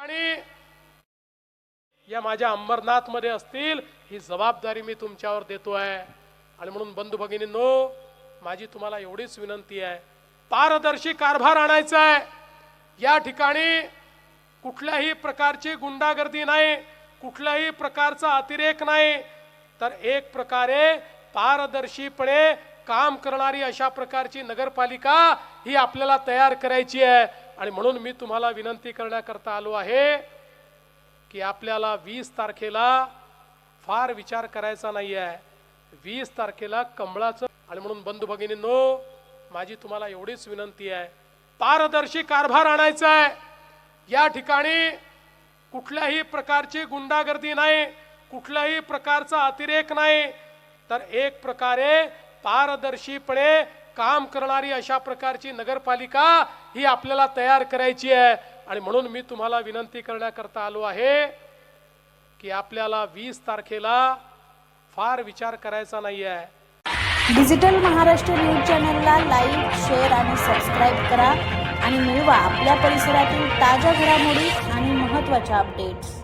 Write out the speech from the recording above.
ठिकाणी या माझ्या अंबरनाथ मध्ये असतील ही जबाबदारी मी तुमच्यावर देतोय। आणि म्हणून बंधू भगिनींनो, माझी तुम्हाला एवढीच विनंती आहे, पारदर्शी कारभार आणायचा आहे। या ठिकाणी कुठल्याही प्रकारची गुंडागर्दी नाही, कुठल्याही प्रकारचा अतिरेक नाही, तर एक प्रकारे पारदर्शीपणे काम करणारी अशा प्रकारची नगरपालिका ही आपल्याला तयार करायची आहे। आणि म्हणून मी तुम्हाला विनंती करण्याकरता आलो आहे की आपल्याला 20 तारखेला फार विचार करायचा नाही आहे, 20 तारखेला कमळाचं। आणि म्हणून बंधू भगिनींनो, माझी तुम्हाला एवढीच विनंती आहे, पारदर्शी कारभार आणायचा आहे। या ठिकाणी कुठल्याही प्रकारची गुंडागर्दी नाही, कुठल्याही प्रकारचा अतिरेक नाही, तर एक प्रकारे पारदर्शीपणे काम करणारी अशा प्रकारची नगरपालिका ही आपल्याला तयार करायची आहे। आणि म्हणून मी तुम्हाला विनंती करण्याकरता आलो आहे की आपल्याला 20 तारखेला फार विचार करायचा नाही आहे। डिजिटल महाराष्ट्र न्यूज चॅनलला लाईक, शेअर आणि सबस्क्राईब करा आणि मिळवा आपल्या परिसरातील ताज्या घडामोडी आणि महत्त्वाच्या अपडेट्स।